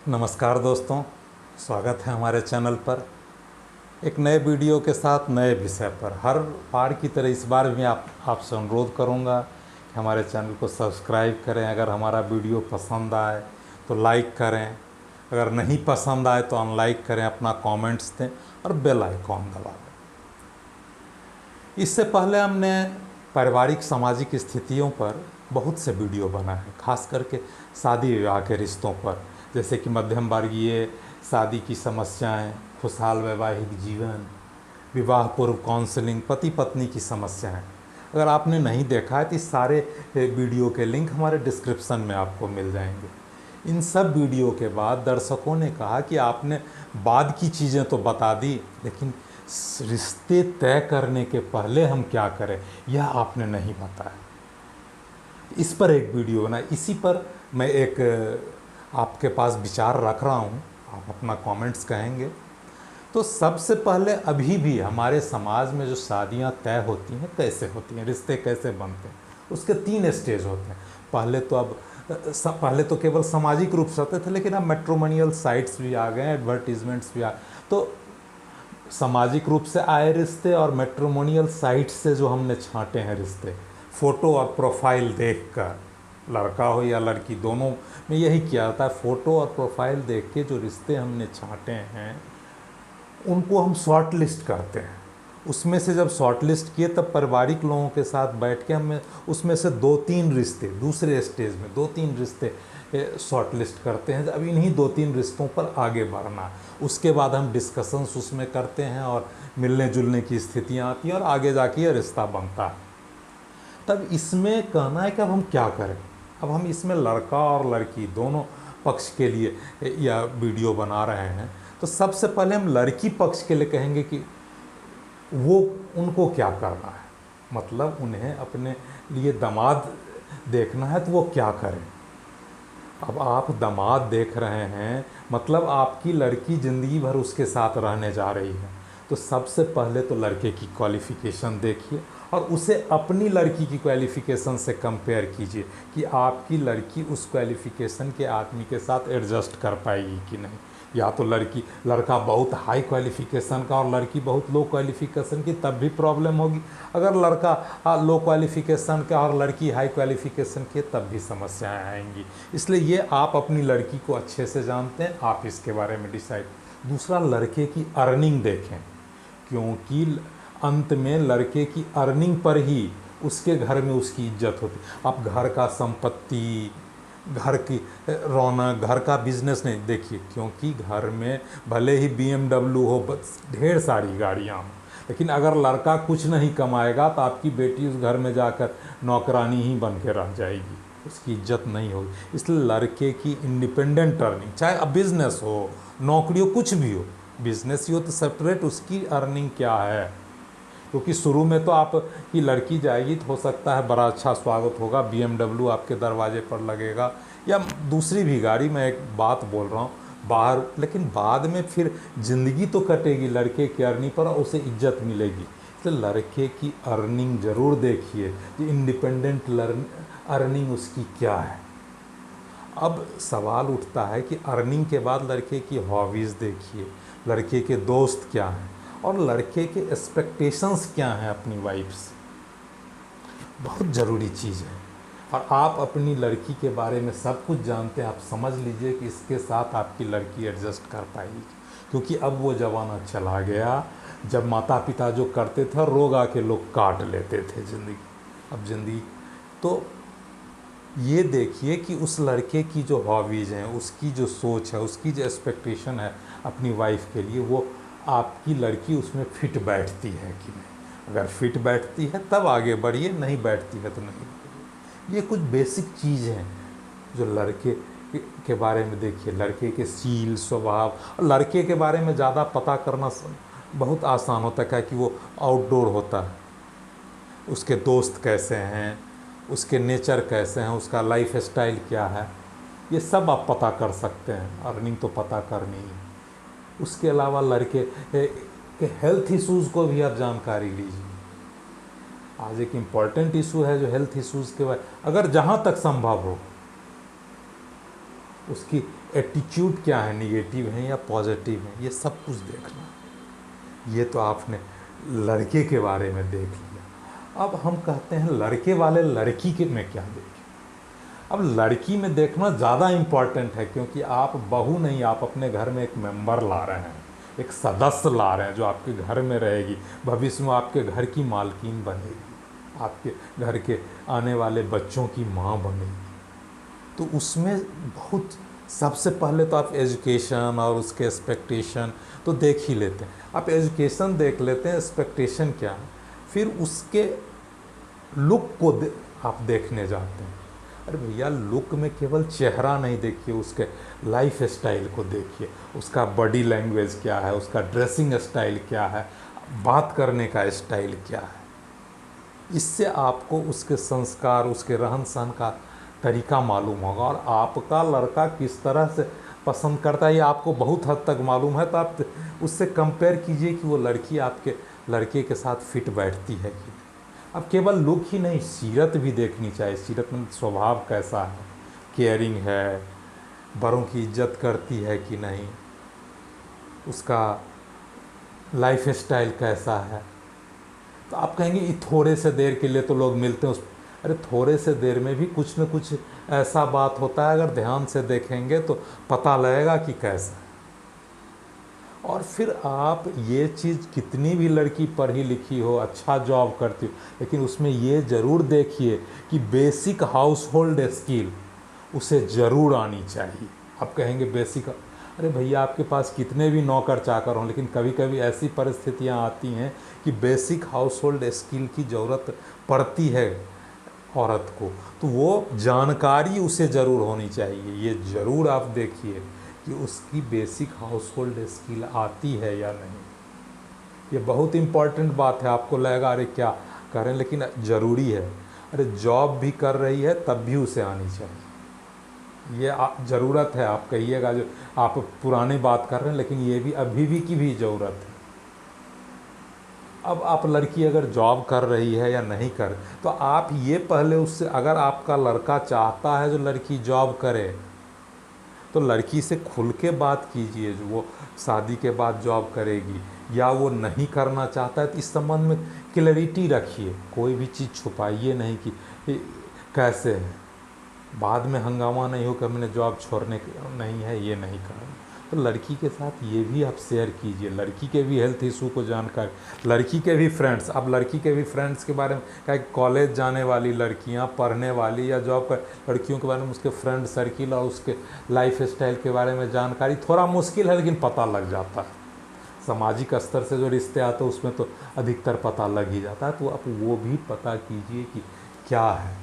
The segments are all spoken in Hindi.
नमस्कार दोस्तों, स्वागत है हमारे चैनल पर एक नए वीडियो के साथ नए विषय पर। हर बार की तरह इस बार भी आपसे अनुरोध करूंगा कि हमारे चैनल को सब्सक्राइब करें। अगर हमारा वीडियो पसंद आए तो लाइक करें, अगर नहीं पसंद आए तो अनलाइक करें, अपना कमेंट्स दें और बेल आइकॉन दबा दें। इससे पहले हमने पारिवारिक सामाजिक स्थितियों पर बहुत से वीडियो बनाए हैं, खास करके शादी विवाह के रिश्तों पर, जैसे कि मध्यम वर्गीय शादी की समस्याएं, खुशहाल वैवाहिक जीवन, विवाह पूर्व काउंसलिंग, पति पत्नी की समस्याएं। अगर आपने नहीं देखा है तो इस सारे वीडियो के लिंक हमारे डिस्क्रिप्शन में आपको मिल जाएंगे। इन सब वीडियो के बाद दर्शकों ने कहा कि आपने बाद की चीज़ें तो बता दी, लेकिन रिश्ते तय करने के पहले हम क्या करें यह आपने नहीं बताया। इस पर एक वीडियो बना, इसी पर मैं एक आपके पास विचार रख रहा हूँ, आप अपना कमेंट्स कहेंगे। तो सबसे पहले अभी भी हमारे समाज में जो शादियाँ तय होती हैं कैसे होती हैं, रिश्ते कैसे बनते हैं, उसके 3 स्टेज होते हैं। पहले तो केवल सामाजिक रूप से होते थे, लेकिन अब मैट्रिमोनियल साइट्स भी आ गए, एडवर्टीजमेंट्स भी आ, तो सामाजिक रूप से आए रिश्ते और मैट्रिमोनियल साइट से जो हमने छांटे हैं रिश्ते, फ़ोटो और प्रोफाइल देखकर, लड़का हो या लड़की दोनों में यही किया जाता है। फ़ोटो और प्रोफाइल देख के जो रिश्ते हमने छांटे हैं उनको हम शॉर्ट लिस्ट करते हैं। उसमें से जब शॉर्ट लिस्ट किए तब पारिवारिक लोगों के साथ बैठ के हमें उसमें से 2-3 रिश्ते, दूसरे स्टेज में 2-3 रिश्ते शॉर्ट लिस्ट करते हैं। अब इन्हीं 2-3 रिश्तों पर आगे बढ़ना, उसके बाद हम डिस्कशंस उसमें करते हैं और मिलने जुलने की स्थितियाँ आती हैं और आगे जाके ये रिश्ता बनता है। तब इसमें कहना है कि अब हम क्या करें। अब हम इसमें लड़का और लड़की दोनों पक्ष के लिए यह वीडियो बना रहे हैं। तो सबसे पहले हम लड़की पक्ष के लिए कहेंगे कि वो उनको क्या करना है, मतलब उन्हें अपने लिए दामाद देखना है तो वो क्या करें। अब आप दामाद देख रहे हैं, मतलब आपकी लड़की ज़िंदगी भर उसके साथ रहने जा रही है। तो सबसे पहले तो लड़के की क्वालिफ़िकेशन देखिए और उसे अपनी लड़की की क्वालिफ़िकेशन से कंपेयर कीजिए कि आपकी लड़की उस क्वालिफ़िकेशन के आदमी के साथ एडजस्ट कर पाएगी कि नहीं। या तो लड़का बहुत हाई क्वालिफ़िकेशन का और लड़की बहुत लो क्वालिफ़िकेशन की, तब भी प्रॉब्लम होगी। अगर लड़का लो क्वालिफ़िकेशन का और लड़की हाई क्वालिफ़िकेशन की, तब भी समस्याएं आएंगी। इसलिए ये आप अपनी लड़की को अच्छे से जानते हैं, आप इसके बारे में डिसाइड। दूसरा, लड़के की अर्निंग देखें, क्योंकि अंत में लड़के की अर्निंग पर ही उसके घर में उसकी इज्जत होती। आप घर का संपत्ति, घर की रौनक, घर का बिजनेस नहीं देखिए, क्योंकि घर में भले ही BMW हो, बस ढेर सारी गाड़ियाँ हों, लेकिन अगर लड़का कुछ नहीं कमाएगा तो आपकी बेटी उस घर में जाकर नौकरानी ही बन के रह जाएगी, उसकी इज्जत नहीं होगी। इसलिए लड़के की इंडिपेंडेंट अर्निंग, चाहे अब बिज़नेस हो, नौकरी हो, कुछ भी हो, बिज़नेस ही हो तो सेपरेट उसकी अर्निंग क्या है। क्योंकि शुरू में तो आपकी लड़की जाएगी तो हो सकता है बड़ा अच्छा स्वागत होगा, BMW आपके दरवाजे पर लगेगा या दूसरी भी गाड़ी, मैं एक बात बोल रहा हूँ बाहर, लेकिन बाद में फिर ज़िंदगी तो कटेगी लड़के की अर्निंग पर और उसे इज्जत मिलेगी। तो लड़के की अर्निंग ज़रूर देखिए कि इंडिपेंडेंट अर्निंग उसकी क्या है। अब सवाल उठता है कि अर्निंग के बाद लड़के की हॉबीज़ देखिए, लड़के के दोस्त क्या हैं और लड़के के एक्सपेक्टेशंस क्या हैं अपनी वाइफ से, बहुत ज़रूरी चीज़ है। और आप अपनी लड़की के बारे में सब कुछ जानते हैं, आप समझ लीजिए कि इसके साथ आपकी लड़की एडजस्ट कर पाएगी। क्योंकि अब वो ज़माना चला गया जब माता पिता जो करते थे रोग आके लोग काट लेते थे ज़िंदगी। अब ज़िंदगी तो ये देखिए कि उस लड़के की जो हॉबीज़ हैं, उसकी जो सोच है, उसकी जो एक्सपेक्टेशन है अपनी वाइफ के लिए, वो आपकी लड़की उसमें फिट बैठती है कि नहीं। अगर फिट बैठती है तब आगे बढ़िए, नहीं बैठती है तो नहीं बढ़िए। ये कुछ बेसिक चीज़ हैं जो लड़के के बारे में देखिए, लड़के के सील स्वभाव। और लड़के के बारे में ज़्यादा पता करना बहुत आसान होता है कि वो आउटडोर होता है, उसके दोस्त कैसे हैं, उसके नेचर कैसे हैं, उसका लाइफ स्टाइल क्या है, ये सब आप पता कर सकते हैं। अर्निंग तो पता करनी है। उसके अलावा लड़के के हेल्थ इश्यूज़ को भी आप जानकारी लीजिए। आज एक इम्पॉर्टेंट इशू है जो हेल्थ इश्यूज़ के बारे, अगर जहाँ तक संभव हो उसकी एटीट्यूड क्या है, निगेटिव है या पॉजिटिव है, ये सब कुछ देखना। ये तो आपने लड़के के बारे में देख लिया। अब हम कहते हैं लड़के वाले लड़की के में क्या देखें। अब लड़की में देखना ज़्यादा इम्पॉर्टेंट है, क्योंकि आप बहू नहीं, आप अपने घर में एक मेंबर ला रहे हैं, एक सदस्य ला रहे हैं जो आपके घर में रहेगी, भविष्य में आपके घर की मालकिन बनेगी, आपके घर के आने वाले बच्चों की माँ बनेगी। तो उसमें बहुत, सबसे पहले तो आप एजुकेशन और उसके एक्सपेक्टेशन तो देख ही लेते हैं। आप एजुकेशन देख लेते हैं, एक्सपेक्टेशन क्या है, फिर उसके लुक को आप देखने जाते हैं। अरे भैया, लुक में केवल चेहरा नहीं देखिए, उसके लाइफ स्टाइल को देखिए, उसका बॉडी लैंग्वेज क्या है, उसका ड्रेसिंग स्टाइल क्या है, बात करने का स्टाइल क्या है। इससे आपको उसके संस्कार, उसके रहन सहन का तरीका मालूम होगा, और आपका लड़का किस तरह से पसंद करता है ये आपको बहुत हद तक मालूम है। तो आप उससे कंपेयर कीजिए कि वो लड़की आपके लड़के के साथ फिट बैठती है कि। अब केवल लुक ही नहीं, सीरत भी देखनी चाहिए। सीरत में स्वभाव कैसा है, केयरिंग है, बड़ों की इज्जत करती है कि नहीं, उसका लाइफ स्टाइल कैसा है। तो आप कहेंगे ये थोड़े से देर के लिए तो लोग मिलते हैं, उस अरे थोड़े से देर में भी कुछ न कुछ ऐसा बात होता है, अगर ध्यान से देखेंगे तो पता लगेगा कि कैसा है। और फिर आप ये चीज़, कितनी भी लड़की पढ़ी लिखी हो, अच्छा जॉब करती हो, लेकिन उसमें ये ज़रूर देखिए कि बेसिक हाउस होल्ड स्किल उसे ज़रूर आनी चाहिए। आप कहेंगे बेसिक, अरे भैया आपके पास कितने भी नौकर चाकर हों, लेकिन कभी कभी ऐसी परिस्थितियां आती हैं कि बेसिक हाउस होल्ड स्किल की ज़रूरत पड़ती है औरत को, तो वो जानकारी उसे ज़रूर होनी चाहिए। ये ज़रूर आप देखिए कि उसकी बेसिक हाउस होल्ड स्किल आती है या नहीं। ये बहुत इम्पॉर्टेंट बात है। आपको लगेगा अरे क्या कर रहे हैं, लेकिन ज़रूरी है। अरे जॉब भी कर रही है तब भी उसे आनी चाहिए, ये ज़रूरत है। आप कहिएगा जो आप पुरानी बात कर रहे हैं, लेकिन ये भी अभी भी की भी ज़रूरत है। अब आप लड़की अगर जॉब कर रही है या नहीं कर, तो आप ये पहले उससे, अगर आपका लड़का चाहता है जो लड़की जॉब करे, तो लड़की से खुल के बात कीजिए जो वो शादी के बाद जॉब करेगी या वो नहीं करना चाहता है। तो इस संबंध में क्लैरिटी रखिए, कोई भी चीज़ छुपाइए नहीं कि कैसे है, बाद में हंगामा नहीं हो कि मैंने जॉब छोड़ने नहीं है, ये नहीं करना। तो लड़की के साथ ये भी आप शेयर कीजिए, लड़की के भी हेल्थ इशू को जानकारी, लड़की के भी फ्रेंड्स। अब लड़की के भी फ्रेंड्स के बारे में क्या, कॉलेज जाने वाली लड़कियां, पढ़ने वाली या जॉब कर लड़कियों के बारे में उसके फ्रेंड सर्किल और उसके लाइफ स्टाइल के बारे में जानकारी थोड़ा मुश्किल है, लेकिन पता लग जाता है। सामाजिक स्तर से जो रिश्ते आते हैं उसमें तो अधिकतर पता लग ही जाता है। तो आप वो भी पता कीजिए कि क्या है,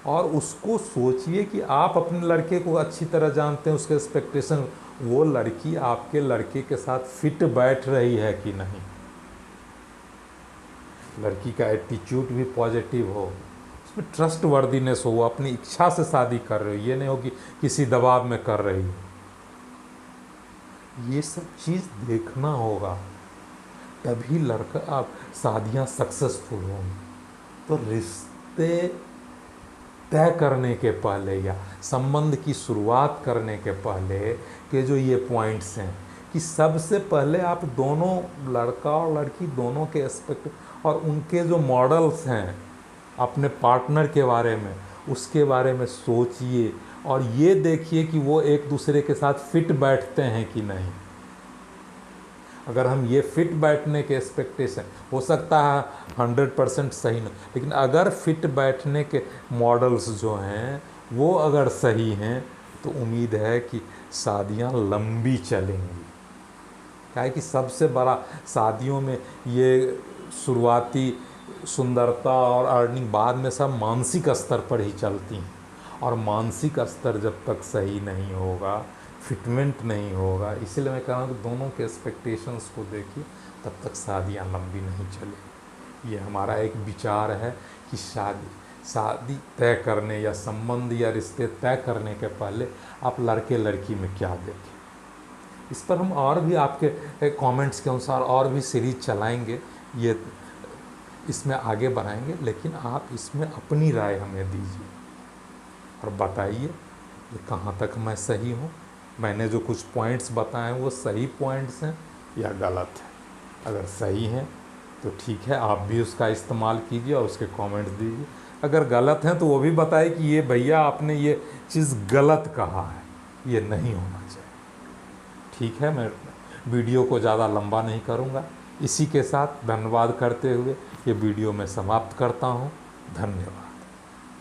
और उसको सोचिए कि आप अपने लड़के को अच्छी तरह जानते हैं, उसके एक्सपेक्टेशन, वो लड़की आपके लड़के के साथ फिट बैठ रही है कि नहीं। लड़की का एटीट्यूड भी पॉजिटिव हो, उसमें ट्रस्ट वर्दीनेस हो, वो अपनी इच्छा से शादी कर रही हो, ये नहीं हो कि किसी दबाव में कर रही हो। ये सब चीज़ देखना होगा, तभी लड़का आप शादियाँ सक्सेसफुल होंगी। तो रिश्ते तय करने के पहले या संबंध की शुरुआत करने के पहले के जो ये पॉइंट्स हैं कि सबसे पहले आप दोनों, लड़का और लड़की दोनों के एस्पेक्ट और उनके जो मॉडल्स हैं अपने पार्टनर के बारे में, उसके बारे में सोचिए, और ये देखिए कि वो एक दूसरे के साथ फिट बैठते हैं कि नहीं। अगर हम ये फिट बैठने के एक्सपेक्टेशन, हो सकता है 100% सही नहीं, लेकिन अगर फिट बैठने के मॉडल्स जो हैं वो अगर सही हैं, तो उम्मीद है कि शादियां लंबी चलेंगी। क्या है कि सबसे बड़ा शादियों में ये शुरुआती सुंदरता और अर्निंग, बाद में सब मानसिक स्तर पर ही चलती हैं, और मानसिक स्तर जब तक सही नहीं होगा, फिटमेंट नहीं होगा, इसीलिए मैं कह रहा हूँ कि दोनों के एक्सपेक्टेशंस को देखिए, तब तक शादियाँ लंबी नहीं चलेगी। ये हमारा एक विचार है कि शादी तय करने या संबंध या रिश्ते तय करने के पहले आप लड़के लड़की में क्या देखें। इस पर हम और भी आपके कमेंट्स के अनुसार और भी सीरीज चलाएंगे, ये इसमें आगे बढ़ाएंगे, लेकिन आप इसमें अपनी राय हमें दीजिए और बताइए ये कहाँ तक मैं सही हूँ, मैंने जो कुछ पॉइंट्स बताए हैं वो सही पॉइंट्स हैं या गलत है। अगर सही हैं तो ठीक है, आप भी उसका इस्तेमाल कीजिए और उसके कमेंट्स दीजिए। अगर गलत हैं तो वो भी बताइए कि ये भैया आपने ये चीज़ गलत कहा है, ये नहीं होना चाहिए। ठीक है, मैं वीडियो को ज़्यादा लंबा नहीं करूँगा। इसी के साथ धन्यवाद करते हुए ये वीडियो मैं समाप्त करता हूँ। धन्यवाद।